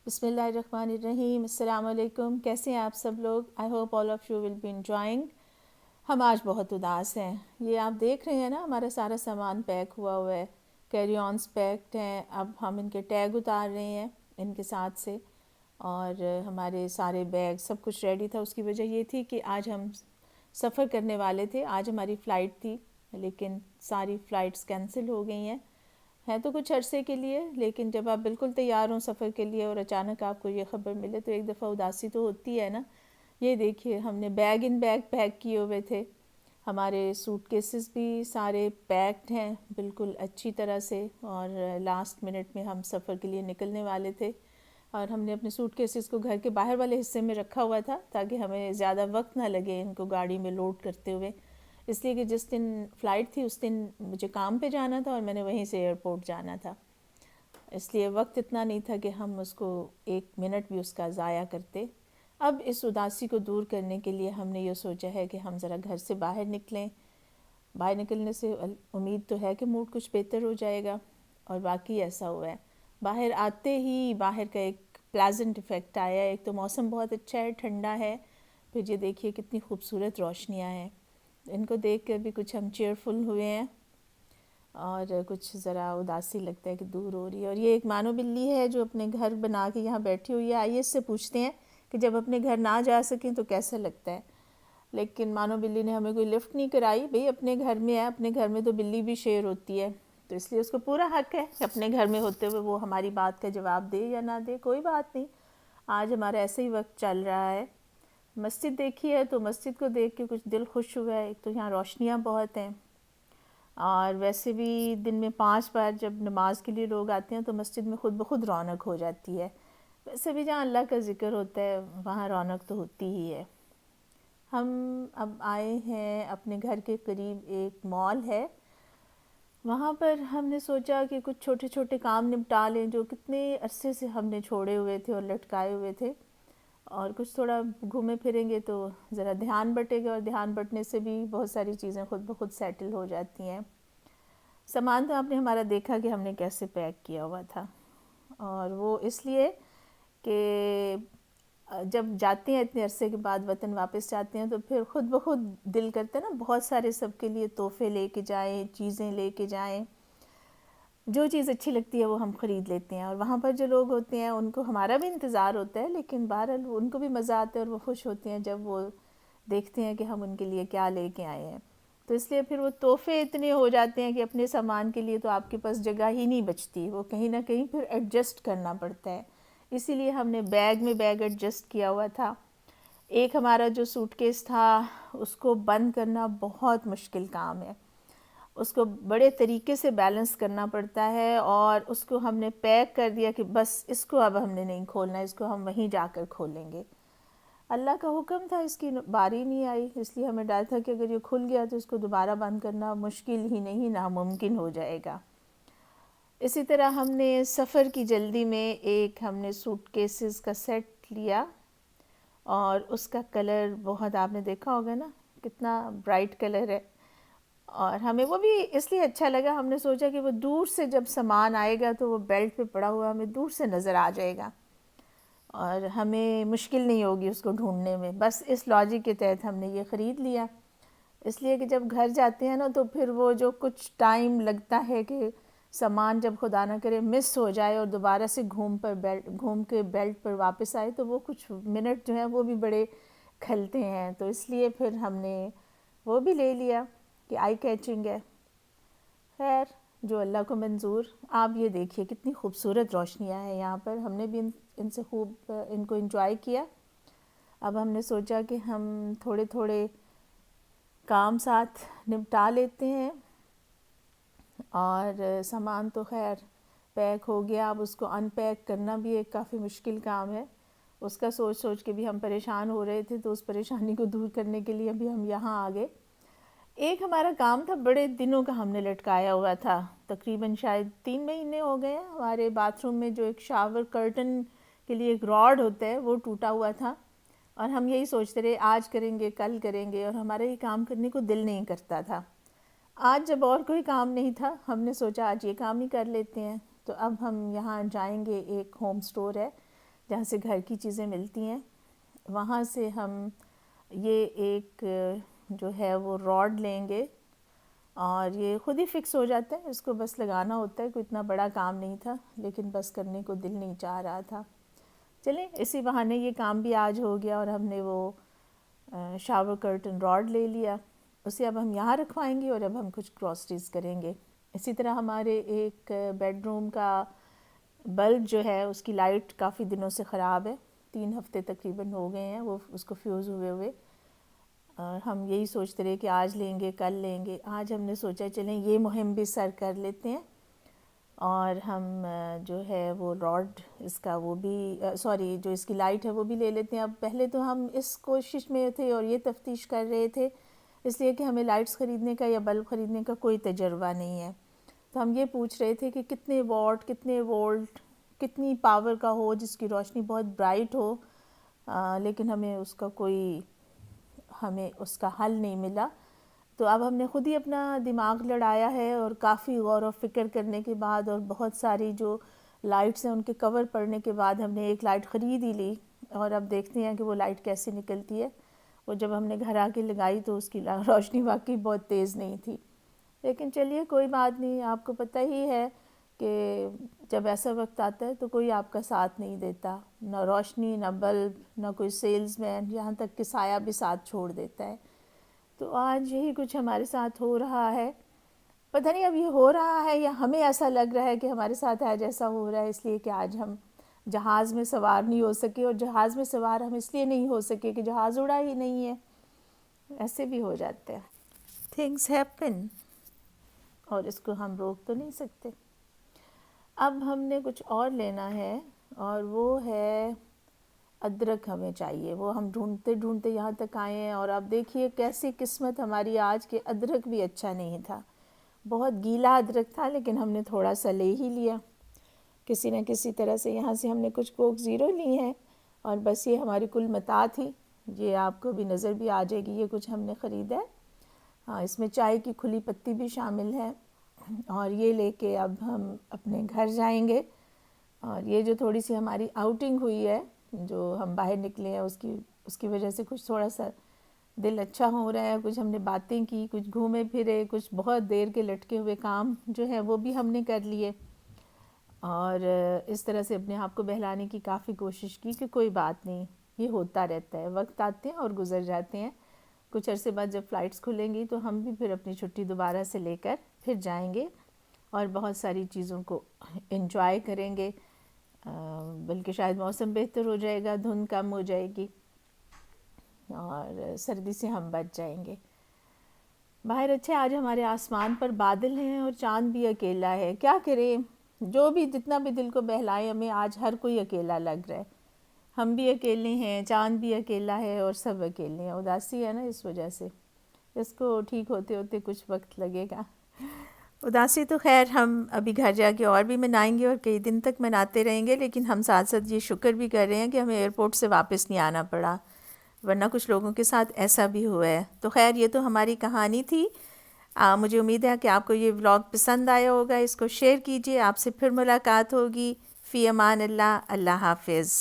بسم اللہ الرحمن الرحیم۔ السلام علیکم، کیسے ہیں آپ سب لوگ؟ I hope all of you will be enjoying. ہم آج بہت اداس ہیں۔ یہ آپ دیکھ رہے ہیں نا، ہمارا سارا سامان پیک ہوا ہوا ہے، کیری آنس پیکڈ ہیں۔ اب ہم ان کے ٹیگ اتار رہے ہیں ان کے ساتھ سے، اور ہمارے سارے بیگ سب کچھ ریڈی تھا۔ اس کی وجہ یہ تھی کہ آج ہم سفر کرنے والے تھے، آج ہماری فلائٹ تھی، لیکن ساری فلائٹس کینسل ہو گئی ہیں۔ ہے تو کچھ عرصے کے لیے، لیکن جب آپ بالکل تیار ہوں سفر کے لیے اور اچانک آپ کو یہ خبر ملے تو ایک دفعہ اداسی تو ہوتی ہے نا۔ یہ دیکھیے، ہم نے بیگ ان بیگ پیک کیے ہوئے تھے، ہمارے سوٹ کیسز بھی سارے پیکڈ ہیں بالکل اچھی طرح سے، اور لاسٹ منٹ میں ہم سفر کے لیے نکلنے والے تھے، اور ہم نے اپنے سوٹ کیسز کو گھر کے باہر والے حصے میں رکھا ہوا تھا تاکہ ہمیں زیادہ وقت نہ لگے ان کو گاڑی میں لوڈ کرتے ہوئے، اس لیے کہ جس دن فلائٹ تھی اس دن مجھے کام پہ جانا تھا اور میں نے وہیں سے ایئرپورٹ جانا تھا، اس لیے وقت اتنا نہیں تھا کہ ہم اس کو ایک منٹ بھی اس کا ضائع کرتے۔ اب اس اداسی کو دور کرنے کے لیے ہم نے یہ سوچا ہے کہ ہم ذرا گھر سے باہر نکلیں۔ باہر نکلنے سے امید تو ہے کہ موڈ کچھ بہتر ہو جائے گا، اور باقی ایسا ہوا ہے۔ باہر آتے ہی باہر کا ایک پلیزنٹ افیکٹ آیا ہے۔ ایک تو موسم بہت اچھا ہے، ٹھنڈا ہے، پھر یہ دیکھیے کتنی خوبصورت روشنیاں ہیں، ان کو دیکھ کر بھی کچھ ہم چیئرفل ہوئے ہیں، اور کچھ ذرا اداسی لگتا ہے کہ دور ہو رہی ہے۔ اور یہ ایک مانو بلی ہے جو اپنے گھر بنا کے یہاں بیٹھی ہوئی ہے۔ آئیے اس سے پوچھتے ہیں کہ جب اپنے گھر نہ جا سکیں تو کیسا لگتا ہے۔ لیکن مانو بلی نے ہمیں کوئی لفٹ نہیں کرائی، بھئی اپنے گھر میں ہے، اپنے گھر میں تو بلی بھی شیر ہوتی ہے، تو اس لیے اس کو پورا حق ہے کہ اپنے گھر میں ہوتے ہوئے وہ ہماری بات کا جواب دے یا نہ دے، کوئی بات نہیں۔ آج ہمارا ایسے ہی وقت چل رہا ہے۔ مسجد دیکھی ہے تو مسجد کو دیکھ کے کچھ دل خوش ہوا ہے۔ ایک تو یہاں روشنیاں بہت ہیں، اور ویسے بھی دن میں 5 بار جب نماز کے لیے لوگ آتے ہیں تو مسجد میں خود بخود رونق ہو جاتی ہے۔ ویسے بھی جہاں اللہ کا ذکر ہوتا ہے وہاں رونق تو ہوتی ہی ہے۔ ہم اب آئے ہیں اپنے گھر کے قریب ایک مال ہے، وہاں پر ہم نے سوچا کہ کچھ چھوٹے چھوٹے کام نپٹا لیں جو کتنے عرصے سے ہم نے چھوڑے ہوئے تھے اور لٹکائے ہوئے تھے، اور کچھ تھوڑا گھومے پھریں گے تو ذرا دھیان بٹے گا، اور دھیان بٹنے سے بھی بہت ساری چیزیں خود بخود سیٹل ہو جاتی ہیں۔ سامان تو آپ نے ہمارا دیکھا کہ ہم نے کیسے پیک کیا ہوا تھا، اور وہ اس لیے کہ جب جاتے ہیں اتنے عرصے کے بعد وطن واپس جاتے ہیں تو پھر خود بخود دل کرتا ہے نا بہت سارے سب کے لیے تحفے لے کے جائیں، چیزیں لے کے جائیں، جو چیز اچھی لگتی ہے وہ ہم خرید لیتے ہیں، اور وہاں پر جو لوگ ہوتے ہیں ان کو ہمارا بھی انتظار ہوتا ہے، لیکن بہرحال ان کو بھی مزہ آتا ہے اور وہ خوش ہوتے ہیں جب وہ دیکھتے ہیں کہ ہم ان کے لیے کیا لے کے آئے ہیں۔ تو اس لیے پھر وہ تحفے اتنے ہو جاتے ہیں کہ اپنے سامان کے لیے تو آپ کے پاس جگہ ہی نہیں بچتی، وہ کہیں نہ کہیں پھر ایڈجسٹ کرنا پڑتا ہے۔ اسی لیے ہم نے بیگ میں بیگ ایڈجسٹ کیا ہوا تھا۔ ایک ہمارا جو سوٹ کیس تھا اس کو بند کرنا بہت مشکل کام ہے، اس کو بڑے طریقے سے بیلنس کرنا پڑتا ہے، اور اس کو ہم نے پیک کر دیا کہ بس اس کو اب ہم نے نہیں کھولنا، اس کو ہم وہیں جا کر کھولیں گے۔ اللہ کا حکم تھا، اس کی باری نہیں آئی، اس لیے ہمیں ڈر تھا کہ اگر یہ کھل گیا تو اس کو دوبارہ بند کرنا مشکل ہی نہیں ناممکن ہو جائے گا۔ اسی طرح ہم نے سفر کی جلدی میں ایک ہم نے سوٹ کیسز کا سیٹ لیا، اور اس کا کلر بہت آپ نے دیکھا ہوگا نا کتنا برائٹ کلر ہے، اور ہمیں وہ بھی اس لیے اچھا لگا، ہم نے سوچا کہ وہ دور سے جب سامان آئے گا تو وہ بیلٹ پہ پڑا ہوا ہمیں دور سے نظر آ جائے گا، اور ہمیں مشکل نہیں ہوگی اس کو ڈھونڈنے میں۔ بس اس لاجک کے تحت ہم نے یہ خرید لیا، اس لیے کہ جب گھر جاتے ہیں نا تو پھر وہ جو کچھ ٹائم لگتا ہے کہ سامان جب خدا نہ کرے مس ہو جائے اور دوبارہ سے گھوم کے بیلٹ پر واپس آئے تو وہ کچھ منٹ جو ہیں وہ بھی بڑے کھلتے ہیں، تو اس لیے پھر ہم نے وہ بھی لے لیا کہ آئی کیچنگ ہے۔ خیر جو اللہ کو منظور۔ آپ یہ دیکھیے کتنی خوبصورت روشنیاں ہیں یہاں پر، ہم نے بھی ان سے خوب ان کو انجوائے کیا۔ اب ہم نے سوچا کہ ہم تھوڑے تھوڑے کام ساتھ نپٹا لیتے ہیں، اور سامان تو خیر پیک ہو گیا، اب اس کو ان پیک کرنا بھی ایک کافی مشکل کام ہے، اس کا سوچ سوچ کے بھی ہم پریشان ہو رہے تھے، تو اس پریشانی کو دور کرنے کے لیے بھی ہم یہاں آ گئے۔ ایک ہمارا کام تھا بڑے دنوں کا ہم نے لٹکایا ہوا تھا، تقریباً شاید 3 مہینے ہو گئے ہیں، ہمارے باتھ روم میں جو ایک شاور کرٹن کے لیے ایک راڈ ہوتا ہے وہ ٹوٹا ہوا تھا، اور ہم یہی سوچتے رہے آج کریں گے کل کریں گے، اور ہمارا یہ کام کرنے کو دل نہیں کرتا تھا۔ آج جب اور کوئی کام نہیں تھا ہم نے سوچا آج یہ کام ہی کر لیتے ہیں، تو اب ہم یہاں جائیں گے، ایک ہوم سٹور ہے جہاں سے گھر کی چیزیں ملتی ہیں، وہاں سے ہم یہ ایک جو ہے وہ راڈ لیں گے، اور یہ خود ہی فکس ہو جاتا ہے، اس کو بس لگانا ہوتا ہے، کوئی اتنا بڑا کام نہیں تھا، لیکن بس کرنے کو دل نہیں چاہ رہا تھا۔ چلیں اسی بہانے یہ کام بھی آج ہو گیا، اور ہم نے وہ شاور کرٹن راڈ لے لیا، اسے اب ہم یہاں رکھوائیں گے، اور اب ہم کچھ گروسریز کریں گے۔ اسی طرح ہمارے ایک بیڈ روم کا بلب جو ہے اس کی لائٹ کافی دنوں سے خراب ہے، 3 ہفتے تقریباً ہو گئے ہیں وہ اس کو فیوز ہوئے، اور ہم یہی سوچتے رہے کہ آج لیں گے کل لیں گے۔ آج ہم نے سوچا چلیں یہ مہم بھی سر کر لیتے ہیں، اور ہم جو ہے وہ راڈ اس کا وہ بھی سوری جو اس کی لائٹ ہے وہ بھی لے لیتے ہیں۔ اب پہلے تو ہم اس کوشش میں تھے اور یہ تفتیش کر رہے تھے، اس لیے کہ ہمیں لائٹس خریدنے کا یا بلب خریدنے کا کوئی تجربہ نہیں ہے، تو ہم یہ پوچھ رہے تھے کہ کتنے واٹ، کتنے وولٹ، کتنی پاور کا ہو جس کی روشنی بہت برائٹ ہو، لیکن ہمیں اس کا حل نہیں ملا۔ تو اب ہم نے خود ہی اپنا دماغ لڑایا ہے، اور کافی غور و فکر کرنے کے بعد اور بہت ساری جو لائٹس ہیں ان کے کور پڑنے کے بعد ہم نے ایک لائٹ خرید ہی لی، اور اب دیکھتے ہیں کہ وہ لائٹ کیسے نکلتی ہے۔ وہ جب ہم نے گھر آ کے لگائی تو اس کی روشنی واقعی بہت تیز نہیں تھی، لیکن چلیے کوئی بات نہیں، آپ کو پتہ ہی ہے کہ جب ایسا وقت آتا ہے تو کوئی آپ کا ساتھ نہیں دیتا، نہ روشنی، نہ بلب، نہ کوئی سیلز مین، یہاں تک کہ سایہ بھی ساتھ چھوڑ دیتا ہے۔ تو آج یہی کچھ ہمارے ساتھ ہو رہا ہے، پتہ نہیں اب یہ ہو رہا ہے یا ہمیں ایسا لگ رہا ہے کہ ہمارے ساتھ آج ایسا ہو رہا ہے اس لیے کہ آج ہم جہاز میں سوار نہیں ہو سکے، اور جہاز میں سوار ہم اس لیے نہیں ہو سکے کہ جہاز اڑا ہی نہیں ہے۔ ایسے بھی ہو جاتے ہیں، تھنگس ہیپن، اور اس کو ہم روک تو نہیں سکتے۔ اب ہم نے کچھ اور لینا ہے، اور وہ ہے ادرک ہمیں چاہیے، وہ ہم ڈھونڈتے ڈھونڈتے یہاں تک آئے ہیں، اور اب دیکھیے کیسی قسمت ہماری آج کے ادرک بھی اچھا نہیں تھا، بہت گیلا ادرک تھا، لیکن ہم نے تھوڑا سا لے ہی لیا کسی نہ کسی طرح سے۔ یہاں سے ہم نے کچھ کوک زیرو لی ہیں، اور بس یہ ہماری کل متاع تھی، یہ آپ کو بھی نظر بھی آ جائے گی، یہ کچھ ہم نے خریدا ہے۔ ہاں، اس میں چائے کی کھلی پتی بھی شامل ہے، اور یہ لے کے اب ہم اپنے گھر جائیں گے۔ اور یہ جو تھوڑی سی ہماری آؤٹنگ ہوئی ہے، جو ہم باہر نکلے ہیں، اس کی وجہ سے کچھ تھوڑا سا دل اچھا ہو رہا ہے، کچھ ہم نے باتیں کی، کچھ گھومے پھرے، کچھ بہت دیر کے لٹکے ہوئے کام جو ہے وہ بھی ہم نے کر لیے، اور اس طرح سے اپنے آپ کو بہلانے کی کافی کوشش کی کہ کوئی بات نہیں، یہ ہوتا رہتا ہے، وقت آتے ہیں اور گزر جاتے ہیں۔ کچھ عرصے بعد جب فلائٹس کھلیں گی تو ہم بھی پھر اپنی چھٹی دوبارہ سے لے کر پھر جائیں گے، اور بہت ساری چیزوں کو انجوائے کریں گے، بلکہ شاید موسم بہتر ہو جائے گا، دھند کم ہو جائے گی، اور سردی سے ہم بچ جائیں گے۔ باہر اچھے آج ہمارے آسمان پر بادل ہیں، اور چاند بھی اکیلا ہے، کیا کریں، جو بھی جتنا بھی دل کو بہلائے، ہمیں آج ہر کوئی اکیلا لگ رہا ہے، ہم بھی اکیلے ہیں، چاند بھی اکیلا ہے، اور سب اکیلے ہیں۔ اداسی ہے نا اس وجہ سے، اس کو ٹھیک ہوتے ہوتے کچھ وقت لگے گا۔ اداسی تو خیر ہم ابھی گھر جا کے اور بھی منائیں گے، اور کئی دن تک مناتے رہیں گے، لیکن ہم ساتھ ساتھ یہ شکر بھی کر رہے ہیں کہ ہمیں ایئرپورٹ سے واپس نہیں آنا پڑا، ورنہ کچھ لوگوں کے ساتھ ایسا بھی ہوا ہے۔ تو خیر یہ تو ہماری کہانی تھی، مجھے امید ہے کہ آپ کو یہ ولاگ پسند آیا ہوگا، اس کو شیئر کیجئے، آپ سے پھر ملاقات ہوگی۔ فی امان اللہ، اللہ حافظ۔